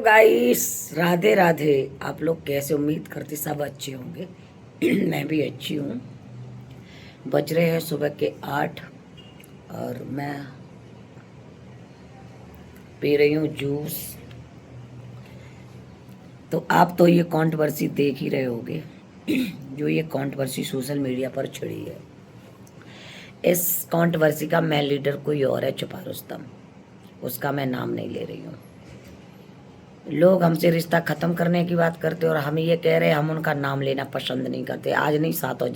Guys, Radhe Radhe. आप लोग कैसे? उम्मीद करते सब अच्छे होंगे। मैं भी अच्छी हूँ। बज रहे हैं सुबह के 8 और मैं पी रही हूँ जूस। तो आप तो ये कंट्रोवर्सी देख ही रहे होगे। जो ये कंट्रोवर्सी सोशल मीडिया पर छिड़ी है, इस कंट्रोवर्सी का मेन लीडर कोई और है, छुपा रुस्तम। उसका मैं नाम नहीं ले रही हूँ। लोग हमसे रिश्ता ख़त्म करने की बात करते और हम ये कह रहे हैं हम उनका नाम लेना पसंद नहीं करते। आज नहीं, सातों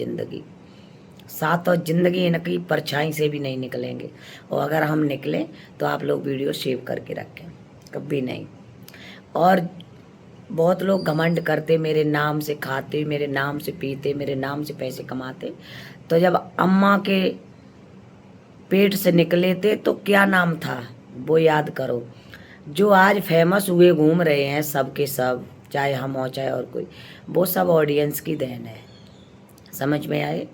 जिंदगी इनकी परछाई से भी नहीं निकलेंगे। और अगर हम निकलें तो आप लोग वीडियो सेव करके रखें, कभी नहीं। और बहुत लोग घमंड करते, मेरे नाम से खाते, मेरे नाम से पीते, मेरे नाम से पैसे कमाते। तो जब अम्मा के पेट से निकले थे तो क्या नाम था वो याद करो। जो आज फेमस हुए घूम रहे हैं सब के सब, चाहे हम हो चाहे और कोई, वो सब ऑडियंस की देन है। समझ में आए?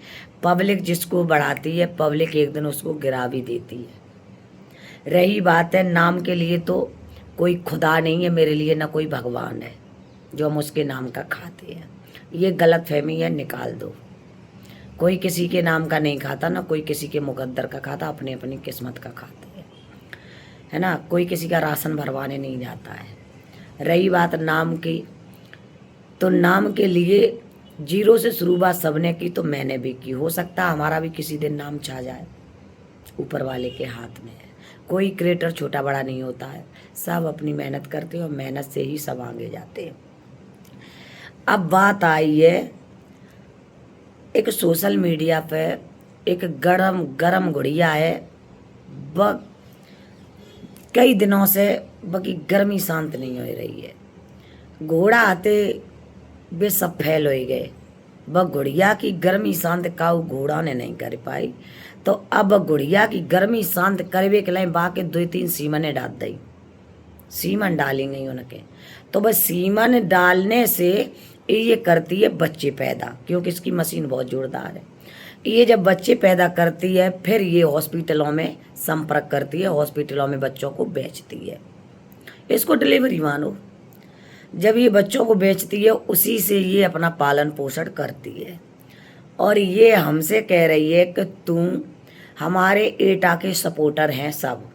पब्लिक जिसको बढ़ाती है, पब्लिक एक दिन उसको गिरा भी देती है। रही बात है नाम के लिए, तो कोई खुदा नहीं है मेरे लिए, ना कोई भगवान है जो हम उसके नाम का खाते हैं। ये गलत फहमी है, निकाल दो। कोई किसी के नाम का नहीं खाता, ना कोई किसी के मुकद्दर का खाता, अपनी अपनी किस्मत का खाते हैं, है ना। कोई किसी का राशन भरवाने नहीं जाता है। रही बात नाम की, तो नाम के लिए जीरो से शुरुआत सबने की, तो मैंने भी की। हो सकता है हमारा भी किसी दिन नाम छा जाए, ऊपर वाले के हाथ में है। कोई क्रिएटर छोटा बड़ा नहीं होता है, सब अपनी मेहनत करते हैं और मेहनत से ही सब आगे जाते हैं। अब बात आई है, एक सोशल मीडिया पे एक गरम गरम गुड़िया है, वह कई दिनों से बाकी गर्मी शांत नहीं हो रही है। घोड़ा आते वे सब फैल हो गए, वह गुड़िया की गर्मी शांत काऊ घोड़ा ने नहीं कर पाई। तो अब गुड़िया की गर्मी शांत करवे के लिए बाके 2-3 सीमने डाल दी, सीमन डाली गई उनके। तो बस सीमन डालने से ये करती है बच्चे पैदा, क्योंकि इसकी मशीन बहुत जोरदार है। ये जब बच्चे पैदा करती है, फिर ये हॉस्पिटलों में संपर्क करती है, हॉस्पिटलों में बच्चों को बेचती है। इसको डिलीवरी मानो। जब ये बच्चों को बेचती है, उसी से ये अपना पालन पोषण करती है। और ये हमसे कह रही है कि तू हमारे एटा के सपोर्टर हैं सब।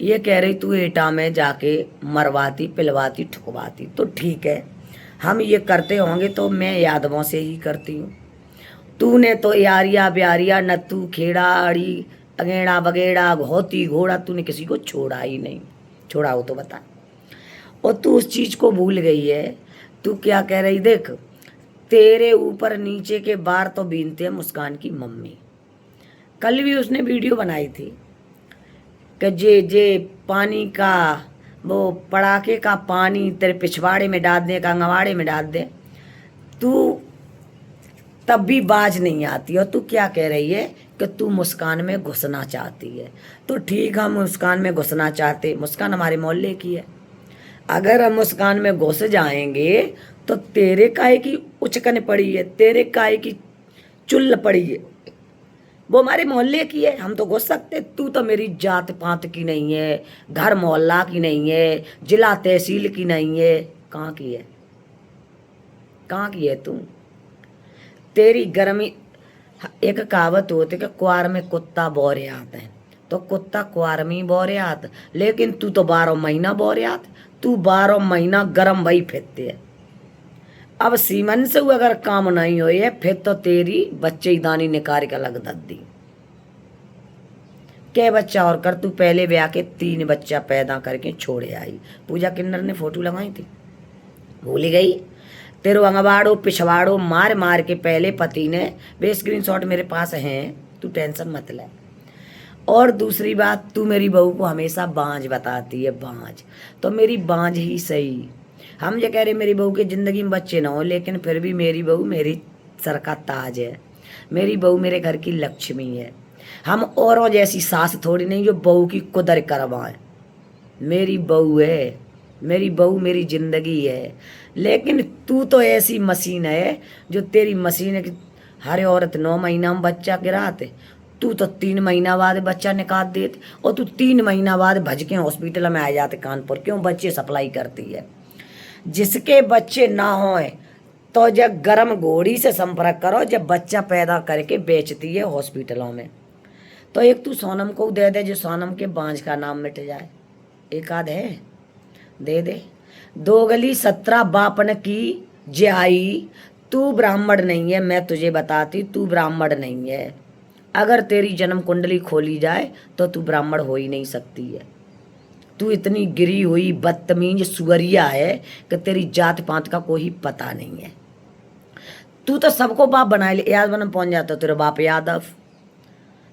ये कह रही तू एटा में जाके मरवाती, पिलवाती, ठुकवाती, तो ठीक है, हम ये करते होंगे तो मैं यादवों से ही करती हूँ। तूने तो यारिया ब्यारिया, नत्थू, खेड़ा, अड़ी, अगेड़ा बगेड़ा, घोती, घोड़ा, तूने किसी को छोड़ा ही नहीं। छोड़ा हो तो बता। और तू उस चीज़ को भूल गई है। तू क्या कह रही, देख तेरे ऊपर नीचे के बार तो बीनते हैं मुस्कान की मम्मी। कल भी उसने वीडियो बनाई थी कि जे पानी का वो पड़ाके का पानी तेरे पिछवाड़े में डाल दे, कंगवाड़े में डाल दे, तू तब भी बाज नहीं आती। और तू क्या कह रही है कि तू मुस्कान में घुसना चाहती है। तो ठीक, हम मुस्कान में घुसना चाहते, मुस्कान हमारे मोहल्ले की है। अगर हम मुस्कान में घुस जाएंगे तो तेरे काहे की उचकन पड़ी है, तेरे काहे की चुल्ल पड़ी है, वो हमारे मोहल्ले की है, हम तो घुस सकते। तू तो मेरी जात पात की नहीं है, घर मोहल्ला की नहीं है, जिला तहसील की नहीं है, कहाँ की है? कहाँ की है तू? तेरी गर्मी, एक कहावत होती है कि कुआर में कुत्ता बोरे आते हैं, तो कुत्ता कुआर में ही बोरे आता, लेकिन तू तो 12 महीना बोरे आता। तू 12 महीना गर्म वही फिरते है। अब सीमन से अगर काम नहीं हो है, फिर तो तेरी बच्चे ही दानी निकाल के लग दद्दी। क्या बच्चा और कर, तू पहले ब्याह के 3 बच्चा पैदा करके छोड़े आई। पूजा किन्नर ने फोटो लगाई थी, भूल गई? तेरो अंगवाड़ो पिछवाड़ो मार मार के पहले पति ने, वे स्क्रीनशॉट मेरे पास हैं, तू टेंशन मत ले। और दूसरी बात, तू मेरी बहू को हमेशा बांझ बताती है, बांझ। तो मेरी बांझ ही सही। हम ये कह रहे मेरी बहू की ज़िंदगी में बच्चे ना हो, लेकिन फिर भी मेरी बहू मेरी सर का ताज है, मेरी बहू मेरे घर की लक्ष्मी है। हम औरों जैसी सास थोड़ी नहीं जो बहू की कुदर करवाएं। मेरी बहू है, मेरी बहू मेरी ज़िंदगी है। लेकिन तू तो ऐसी मशीन है जो तेरी मशीन है कि हर औरत 9 महीना में बच्चा गिराते, तू तो 3 महीना बाद बच्चा निकाल देते। और तू 3 महीना बाद भज के हॉस्पिटल में आ जाते कानपुर, क्यों? बच्चे सप्लाई करती है। जिसके बच्चे ना होए तो जब गर्म घोड़ी से संपर्क करो, जब बच्चा पैदा करके बेचती है हॉस्पिटलों में। तो एक तू सोनम को दे दे, जो सोनम के बांझ का नाम मिट जाए। एक आध है, दे दे। दोगली 17 बापन की जिहाई। तू ब्राह्मण नहीं है, मैं तुझे बताती, तू ब्राह्मण नहीं है। अगर तेरी जन्म कुंडली खोली जाए तो तू ब्राह्मण हो ही नहीं सकती है। तू इतनी गिरी हुई बदतमीज सुअरिया है कि तेरी जात पात का कोई पता नहीं है। तू तो सबको बाप बना ले। यादव में पहुंच जाता तो तेरा बाप यादव,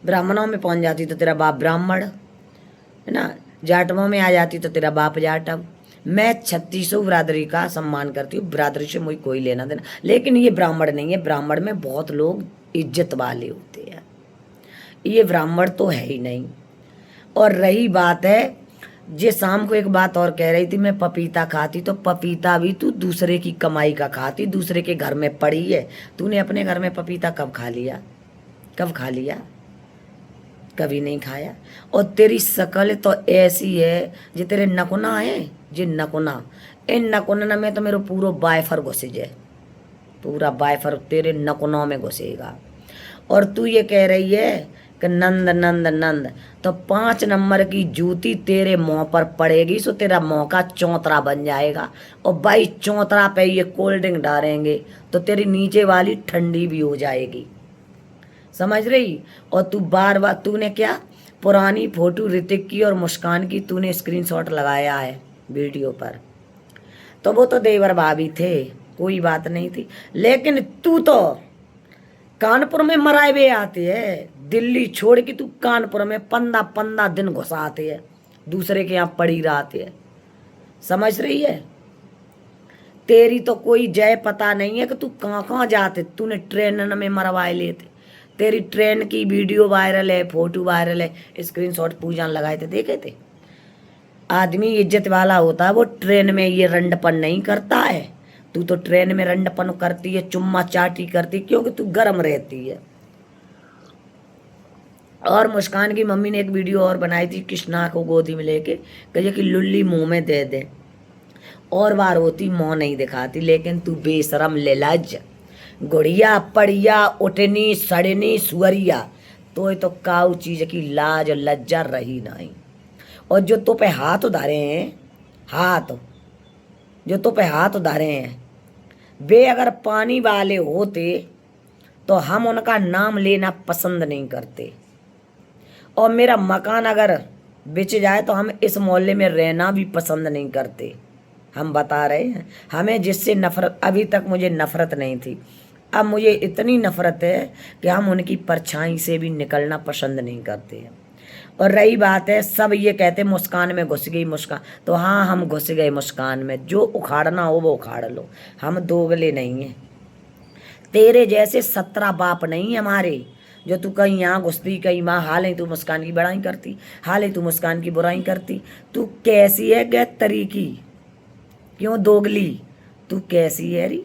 ब्राह्मणों में पहुंच जाती तो तेरा बाप ब्राह्मण, है ना, जाटवों में आ जाती तो तेरा बाप जाटव। मैं 3600 बिरादरी का सम्मान करती हूँ, बिरादरी से मुझे कोई लेना देना, लेकिन ये ब्राह्मण नहीं है। ब्राह्मण में बहुत लोग इज्जत वाले होते हैं, ये ब्राह्मण तो है ही नहीं। और रही बात है, जे शाम को एक बात और कह रही थी, मैं पपीता खाती, तो पपीता भी तू दूसरे की कमाई का खाती, दूसरे के घर में पड़ी है। तूने अपने घर में पपीता कब खा लिया? कब खा लिया? कभी नहीं खाया। और तेरी शकल तो ऐसी है, जो तेरे नकुना है, जे नकुना, इन नकुना में तो मेरे पूरा बायफर घुसे जाए, पूरा बायफर तेरे नकुनों में घुसेगा। और तू ये कह रही है कि नंद नंद नंद, तो 5 नंबर की जूती तेरे मुंह पर पड़ेगी, सो तेरा मुंह का चौतरा बन जाएगा। और भाई चौतरा पे ये कोल्ड ड्रिंक डालेंगे तो तेरी नीचे वाली ठंडी भी हो जाएगी, समझ रही? और तू बार बार तूने क्या पुरानी फोटो ऋतिक की और मुस्कान की तूने स्क्रीनशॉट लगाया है वीडियो पर, तो वो तो देवर भाभी थे, कोई बात नहीं थी। लेकिन तू तो कानपुर में मराए हुए आते है, दिल्ली छोड़ के तू कानपुर में 15 दिन घुसाते है, दूसरे के यहाँ पड़ी रहते है, समझ रही है? तेरी तो कोई जय पता नहीं है कि तू कहाँ कहाँ जाते। तूने ट्रेन में मरवाए लेते, तेरी ट्रेन की वीडियो वायरल है, फोटो वायरल है, स्क्रीनशॉट पूजा लगाए थे, देखे थे। आदमी इज्जत वाला होता है, वो ट्रेन में ये रंडपन नहीं करता है। तू तो ट्रेन में रंडपन करती है, चुम्मा चाटी करती, क्योंकि तू गर्म रहती है। और मुस्कान की मम्मी ने एक वीडियो और बनाई थी, कृष्णा को गोदी में लेके कहे कि लुल्ली मुंह में दे दे, और बार होती मुंह नहीं दिखाती। लेकिन तू बेशरम लेलज गुड़िया पड़िया उठनी सड़नी सुअरिया, तो ये तो काऊ चीज की लाज लज्जा रही नहीं। और जो तो पे हाथ उधारे हैं, हाथ जो तो पे हाथ उधारे हैं, वे अगर पानी वाले होते तो हम उनका नाम लेना पसंद नहीं करते। और मेरा मकान अगर बिच जाए तो हम इस मोहल्ले में रहना भी पसंद नहीं करते। हम बता रहे हैं, हमें जिससे नफरत, अभी तक मुझे नफरत नहीं थी, अब मुझे इतनी नफरत है कि हम उनकी परछाई से भी निकलना पसंद नहीं करते हैं। और रही बात है, सब ये कहते मुस्कान में घुस गई मुस्कान, तो हाँ हम घुस गए मुस्कान में, जो उखाड़ना हो वो उखाड़ लो, हम दोगले नहीं हैं। तेरे जैसे 17 बाप नहीं हमारे, जो तू कहीं यहाँ घुसती कहीं वहाँ, हाल ही तू मुस्कान की बड़ाई करती, हाल ही तू मुस्कान की बुराई करती। तू कैसी है गै तरीकी, क्यों दोगली, तू कैसी है री?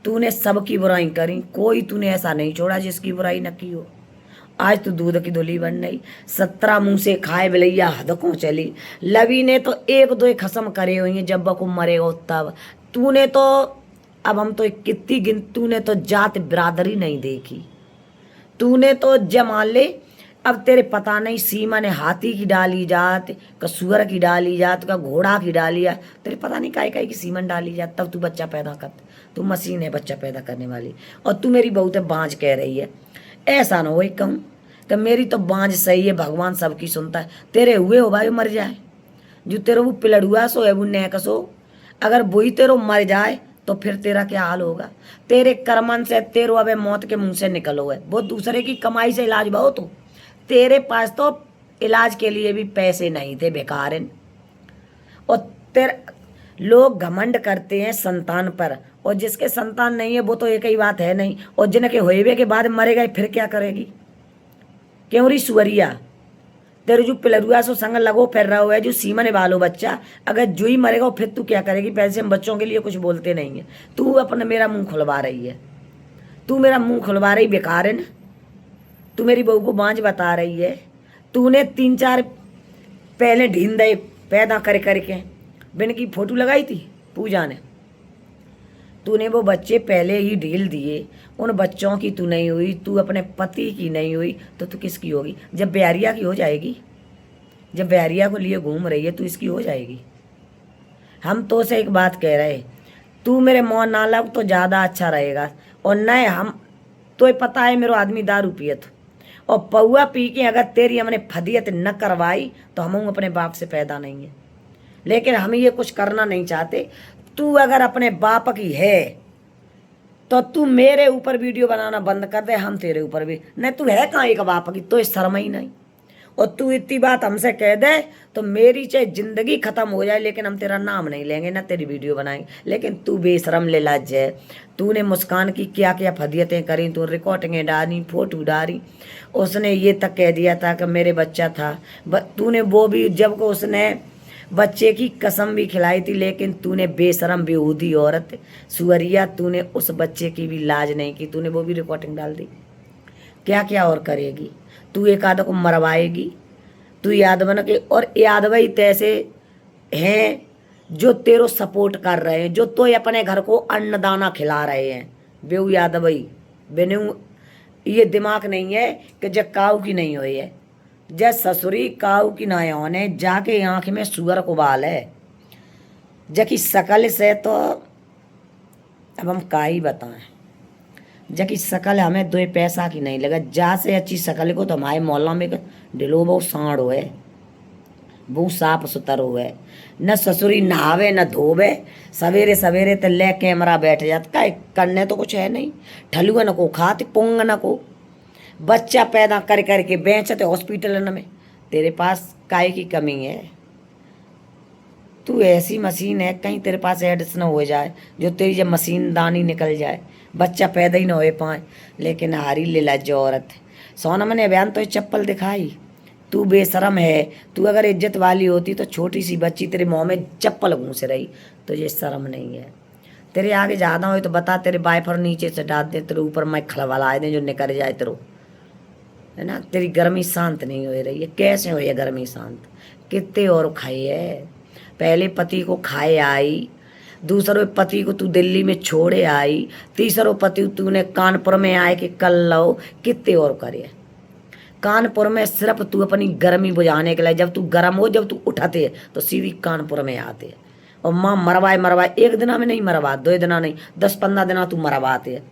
तूने सबकी बुराई करी, कोई तूने ऐसा नहीं छोड़ा जिसकी बुराई न की हो। आज तू दूध की धुली बन गई, 17 मुंह से खाए बिलैया हद को चली। लवी ने तो 1-2 खसम करे हुई हैं, जब बको मरेगा तब। तूने तो, अब हम तो कितनी गिन, तूने तो जात बिरादरी नहीं देखी। तूने तो जमा ले, अब तेरे पता नहीं सीमा ने हाथी की डाली जात, का सुअर की डाली जात, का घोड़ा की डाली जात, तेरे पता नहीं काय काय की सीमन डाली जात, तब तू बच्चा पैदा कर। तू मशीन है बच्चा पैदा करने वाली। और तू मेरी बहू ते बाँझ कह रही है, ऐसा ना हो कहूँ कि मेरी तो बाँझ सही है, भगवान सबकी सुनता है। तेरे हुए हो भाई मर जाए, जो तेरे वो पिलड़ुआ सो है वो नेकस हो, अगर वही तेरो मर जाए तो फिर तेरा क्या हाल होगा? तेरे कर्मन से तेरो अब मौत के मुंह से निकलो है, वो दूसरे की कमाई से इलाज बहुत हो। तेरे पास तो इलाज के लिए भी पैसे नहीं थे, बेकार है। और तेरे लोग घमंड करते हैं संतान पर, और जिसके संतान नहीं है वो तो एक ही बात है नहीं, और जिनके होए के बाद मरे गए फिर क्या करेगी? क्यों री सुअरिया, तेरे जो पिलरुआ सो संग लगो फिर रहा हुआ है, जो सीमन वालो बच्चा, अगर जो ही मरेगा फिर तू क्या करेगी? पैसे हम बच्चों के लिए कुछ बोलते नहीं है। तू अपना मेरा मुंह खुलवा रही है, तू मेरा मुंह खुलवा रही, बेकार है ना। तू मेरी बहू को बाँझ बता रही है। तूने 3-4 पहले ढींदे पैदा कर करके बिन की फोटो लगाई थी, पूजा ने। तूने वो बच्चे पहले ही ढील दिए, उन बच्चों की तू नहीं हुई, तू अपने पति की नहीं हुई, तो तू किसकी होगी? जब ब्यारिया की हो जाएगी, जब ब्यारिया को लिए घूम रही है, तू इसकी हो जाएगी। हम तो से एक बात कह रहे, तू मेरे मौन ना लग तो ज़्यादा अच्छा रहेगा। और नहीं, हम तो पता है मेरे आदमी दारू पियत, और पौआ पी के अगर तेरी हमने फदियत न करवाई तो हम अपने बाप से पैदा नहीं है। लेकिन हम ये कुछ करना नहीं चाहते। तू अगर अपने बाप की है तो तू मेरे ऊपर वीडियो बनाना बंद कर दे, हम तेरे ऊपर भी नहीं। तू है कहाँ एक बाप की, तो शर्म ही नहीं। और तू इतनी बात हमसे कह दे तो मेरी चाहे जिंदगी खत्म हो जाए, लेकिन हम तेरा नाम नहीं लेंगे, ना तेरी वीडियो बनाएंगे। लेकिन तू बेशरम ले लाज है। तूने मुस्कान की क्या क्या फदियतें करी, तू रिकॉर्डिंगें डाली, फोटो डाली। उसने ये तक कह दिया था कि मेरे बच्चा था, तूने वो भी, जब को उसने बच्चे की कसम भी खिलाई थी, लेकिन तूने बेशरम बेहूदी औरत सुअरिया, तूने उस बच्चे की भी लाज नहीं की, तूने वो भी रिकॉर्डिंग डाल दी। क्या क्या और करेगी तू? एक आधा को मरवाएगी तू, याद बना के। और यादव तैसे हैं जो तेरो सपोर्ट कर रहे हैं, जो तो अपने घर को अन्नदाना खिला रहे हैं। बेऊ यादव बेनू ये दिमाग नहीं है कि जब काऊ की नहीं हुई है, जब ससुरी काऊ की ना होने जाके आँख में सुअर को बाल है। जबकि शकल से तो अब हम का ही बताएं, जबकि शकल हमें 2 पैसा की नहीं लगा। जा से अच्छी शकल को तो हमारे मोहल्ला में ढिलो बहु साँड़ हुए, बहु साफ सुथर हुए, न ससुरी नहावे न धोवे, सवेरे सवेरे तो ले कैमरा बैठ जाता। का करने तो कुछ है नहीं, ठलुअन को खाते पोंगन को बच्चा पैदा कर करके बेचते हॉस्पिटल में। तेरे पास काय की कमी है? तू ऐसी मशीन है, कहीं तेरे पास एड्स न हो जाए जो तेरी जब मशीन दानी निकल जाए, बच्चा पैदा ही न हो पाए। लेकिन हारी ले लज्ज औरत। सोनम ने बयान तो चप्पल दिखाई। तू बेशरम है। तू अगर इज्जत वाली होती तो छोटी सी बच्ची तेरे मुँह में चप्पल घूस रही, तो ये शर्म नहीं है। तेरे आगे ज़्यादा हो तो बता, तेरे बाइफर नीचे से डाल दे, तेरे ऊपर मैं खलवाला दे जो निकल जाए तेरे, है ना। तेरी गर्मी शांत नहीं हो रही है। कैसे हो ये गर्मी शांत? कितने और खाई है? पहले पति को खाए आई, दूसरों पति को तू दिल्ली में छोड़े आई, तीसरों पति तूने कानपुर में आए कि कल लो। कितने और करे कानपुर में? सिर्फ तू अपनी गर्मी बुझाने के लिए, जब तू गर्म हो, जब तू उठाते है तो सीधी कानपुर में आते। और माँ मरवाए, एक दिना में नहीं मरवा, 2 दिना नहीं, 10-15 दिना तू मरवाते है।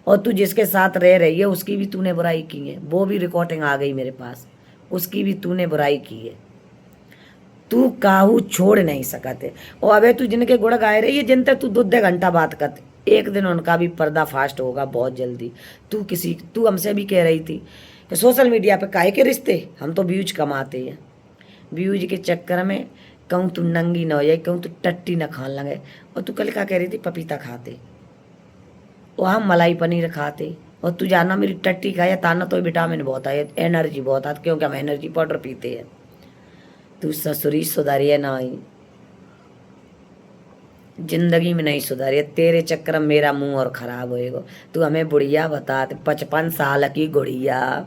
और तू जिसके साथ रह रही है उसकी भी तूने बुराई की है, वो भी रिकॉर्डिंग आ गई मेरे पास, उसकी भी तूने बुराई की है। तू काहू छोड़ नहीं सकते। और अबे तू जिनके गुण गाए रही है, जिनते तू 2 घंटा बात करते, एक दिन उनका भी पर्दा फास्ट होगा बहुत जल्दी। तू हमसे भी कह रही थी कि सोशल मीडिया पे काहे के रिश्ते, हम तो व्यूज कमाते हैं। व्यूज के चक्कर में कहूँ तू नंगी न हो जाए, कहूँ तू टट्टी न खान लगे। और तू कल क्या कह रही थी? पपीता खाते, और हम मलाई पनीर खाते। और तू जाना मेरी टट्टी खाया ताना तो विटामिन बहुत आए, एनर्जी बहुत आती, क्योंकि हम एनर्जी पाउडर पीते हैं। तू ससुरी सुधारिए ना आई, जिंदगी में नहीं सुधारिए। तेरे चक्कर में मेरा मुंह और खराब होएगा। तू हमें बुढ़िया बता, 55 साल की गुड़िया,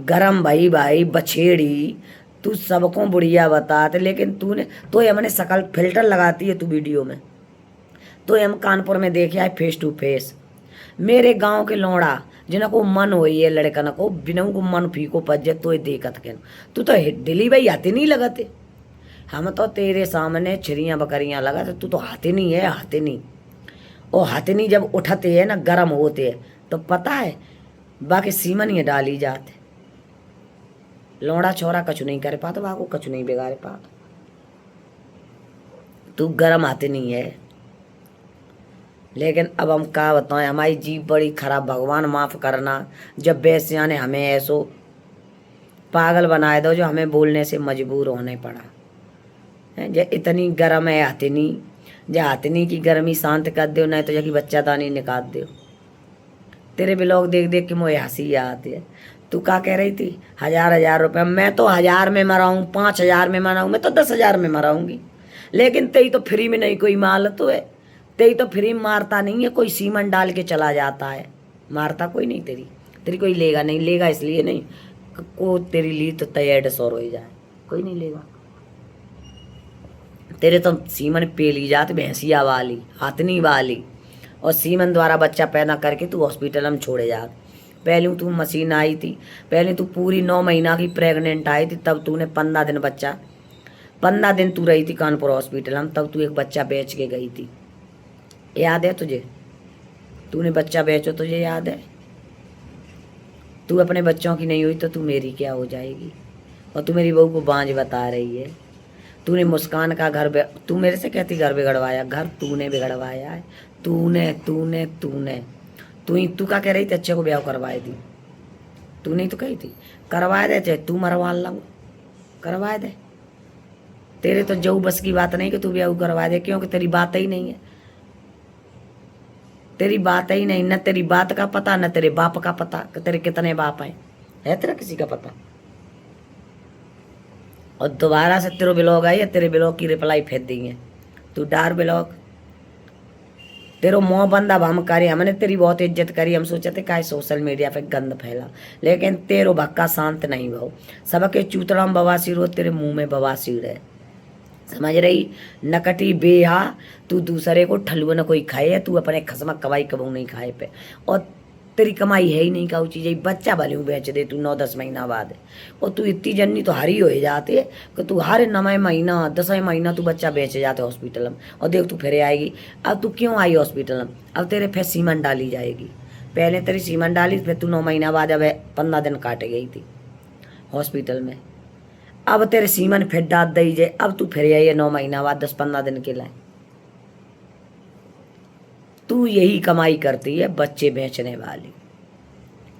गरम भाई बछेड़ी, तू सबको बुढ़िया बताते। लेकिन तूने तो हमने शकल फिल्टर लगाती है तू वीडियो में, तो हम कानपुर में देखे आए फेस टू फेस। मेरे गांव के लौड़ा जिनको मन हो ये लड़कन को, बिना को मन फीको पजे तो देखत के तू तो दिल्ली भाई हाथी नहीं लगाते। हम तो तेरे सामने छिरियाँ बकरियाँ लगाते, तू तो हाथी नहीं है, हाथी नहीं। और हाथी नहीं जब उठते है ना, गर्म होते है, तो पता है बाकी सीमन ये डाली जाते। लौड़ा छोरा कछु नहीं करे पाता, बाको कछु नहीं बिगाड़े पाता। तू गर्म हाथी नहीं है। लेकिन अब हम क्या बताएं, हमारी जीभ बड़ी खराब, भगवान माफ़ करना। जब बेसिया ने हमें ऐसो पागल बनाए दो जो हमें बोलने से मजबूर होने पड़ा है। जो इतनी गर्म है हथनी, जो हथनी की गर्मी शांत कर दो, नहीं तो जबकि बच्चा दानी निकाल दो। तेरे ब्लॉग देख देख के मुझे हंसी आती है। तू क्या कह रही थी? 1000 रुपये। मैं तो 1000 में मराऊँ, 5000 में मराऊँ, मैं तो 10,000 में मराऊँगी। लेकिन तेरी तो फ्री में नहीं कोई माल तो है, तेरी तो फ्री मारता नहीं है कोई, सीमन डाल के चला जाता है, मारता कोई नहीं। तेरी कोई लेगा नहीं, लेगा इसलिए नहीं को तेरी ली तो तैयार सौर हो जाए, कोई नहीं लेगा। तेरे तो सीमन पे ली जात भैंसिया वाली, हाथनी वाली, और सीमन द्वारा बच्चा पैदा करके तू हॉस्पिटल में छोड़े जात। पहले तू मशीन आई थी, पहले तू पूरी 9 महीना की प्रेग्नेंट आई थी, तब तूने 15 दिन बच्चा, 15 दिन तू रही थी कानपुर हॉस्पिटल में, तब तू एक बच्चा बेच के गई थी। याद है तुझे? तूने बच्चा बेचो, तुझे याद है? तू अपने बच्चों की नहीं हुई तो तू मेरी क्या हो जाएगी? और तू मेरी बहू को बांझ बता रही है। तूने मुस्कान का घर तू मेरे से कहती घर बिगड़वाया, घर तूने बिगड़वाया है। तूने तूने तूने तू क्या कह रही थी? अच्छे को ब्याह करवाए दी, तू नहीं तो कही थी करवाए दे, चाहे तू मरवा लाऊं, करवाए दे। तेरे तो जो बस की बात नहीं कि तू ब्याह करवा दे, क्योंकि तेरी बात ही नहीं है, तेरी बात ही नहीं, न तेरी बात का पता न तेरे बाप का पता कि तेरे कितने बाप हैं, है तेरा किसी का पता? और दोबारा से तेरे ब्लॉग आई है, तेरे ब्लॉग की रिप्लाई फेंक दी है। तू डार ब्लॉग, तेरो मुँह बंद अब हम करे, हमने तेरी बहुत इज्जत करी, हम सोचते का सोशल मीडिया पे गंद फैला, लेकिन तेरो भक्का शांत नहीं भाव। सबके चूतड़ा में बवासीर हो, तेरे मुंह में बवासीर है, समझ रही? नकटी बेहा, तू दूसरे को ठलुआ न कोई खाए, तू अपने खसमा कमाई कबू नहीं खाए पे, और तेरी कमाई है ही नहीं का चीज़। बच्चा भले बेच दे तू 9-10 महीना बाद, और तू इतनी जन्नी तो हरी हो जाते कि तू हर 9वें महीना 10वें महीना तू बच्चा बेच जाते हॉस्पिटल में, और देख तू फिर आएगी। अब तू क्यों आई हॉस्पिटल में? अब तेरे फिर सीमन डाली जाएगी। पहले तेरी सीमन डाली, फिर तू 9 महीना बाद अब 15 दिन काट गई थी हॉस्पिटल में, अब तेरे सीमन फिर डाल दी जाए, अब तू फिर आई है 9 महीना बाद 10-15 दिन के लिए। तू यही कमाई करती है, बच्चे बेचने वाली,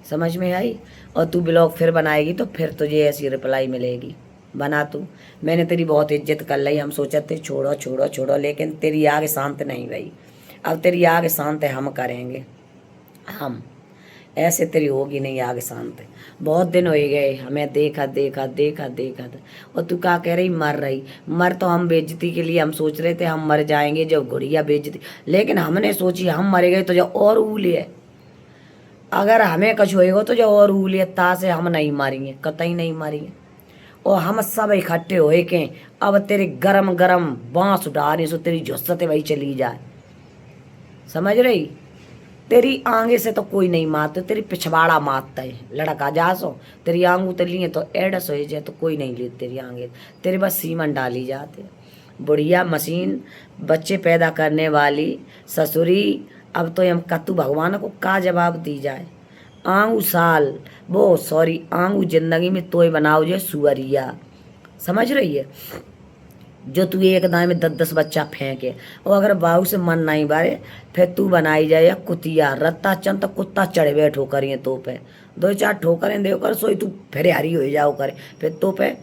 समझ में आई? और तू ब्लॉग फिर बनाएगी तो फिर तुझे ऐसी रिप्लाई मिलेगी। बना तू, मैंने तेरी बहुत इज्जत कर ली, हम सोचते छोड़ो छोड़ो छोड़ो, लेकिन तेरी आग शांत नहीं भाई। अब तेरी आग शांत है, हम करेंगे, हम ऐसे तेरी होगी नहीं आग शांत। बहुत दिन हो गए हमें देखा देखा देखा देखा, और तू क्या कह रही? मर रही? मर तो हम बेइज्जती के लिए हम सोच रहे थे हम मर जाएंगे जब गुड़िया बेइज्जती, लेकिन हमने सोची हम मर गए तो जो और उली है, अगर हमें कुछ होएगा तो जो और उली है, ता से हम नहीं मारेंगे, कतई नहीं मारेंगे। और हम सब इकट्ठे होए के अब तेरे गरम गरम बांस उठाने सो तेरी झुस्सते वही चली जाए, समझ रही? तेरी आगे से तो कोई नहीं मारते, तेरी पिछवाड़ा मारता है लड़का जा सो, तेरी आंगू तो लिए तो एडस हो जाए तो कोई नहीं ले तेरी आगे, तेरे बस सीमन डाली जाते। बुढ़िया मशीन बच्चे पैदा करने वाली ससुरी, अब तो हम कतु भगवान को का जवाब दी जाए? आंगू साल वो सॉरी आंगू जिंदगी में तोय बनाओ जो सुअरिया, समझ रही है? जो तू एक दाएं में 10-10 बच्चा फेंके, और अगर बाहू से मन नहीं बारे फिर तू बनाई जाए या कुतिया रत्ता चंद तो कुत्ता चढ़े बैठ ठोकर ये तो पे 2-4 ठोकरें दे कर सोई तू फिर हरी हो जाओ करे, फिर तो पे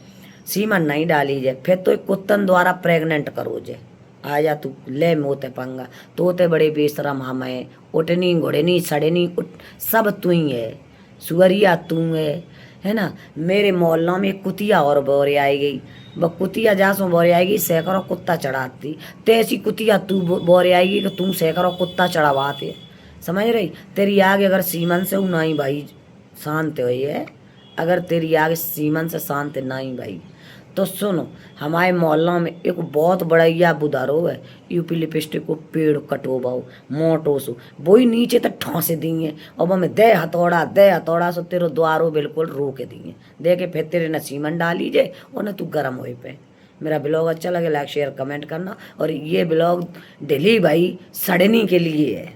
सीमन नहीं डाली जाए, फिर तो एक कुत्तन द्वारा प्रेग्नेंट करो जे आ जा तू ले मोते पंगा। तोते बड़े बेशरम हम है, उठनी घोड़नी सड़नी उठ सब तू ही है, सुअरिया तू है ना? मेरे मोहल्ला में एक कुतिया और बोरे आई गई, वह कुतिया जासों बोरे आएगी सैकड़ों कुत्ता चढ़ाती, तैसी कुतिया तू बोरे आएगी कि तू सैकड़ों कुत्ता चढ़ावाते, समझ रही? तेरी आगे अगर सीमन से नहीं भाई शांत हुई है, अगर तेरी आगे सीमन से शांत नहीं भाई तो सुनो, हमारे मोहल्ला में एक बहुत बड़ा बुधारो है, यूपी लिपस्टिक को पेड़ कटोबाओ मोटो सो वही नीचे तक ठोंसे दिए, और हमें दे हथौड़ा सो तेरे द्वारो बिल्कुल रोके दिए, देखे फिर तेरे न सीमन डाली जे और न तू गर्म हो पे। मेरा ब्लॉग अच्छा लगे लाइक शेयर कमेंट करना, और ये ब्लॉग डेली भाई सड़नी के लिए है।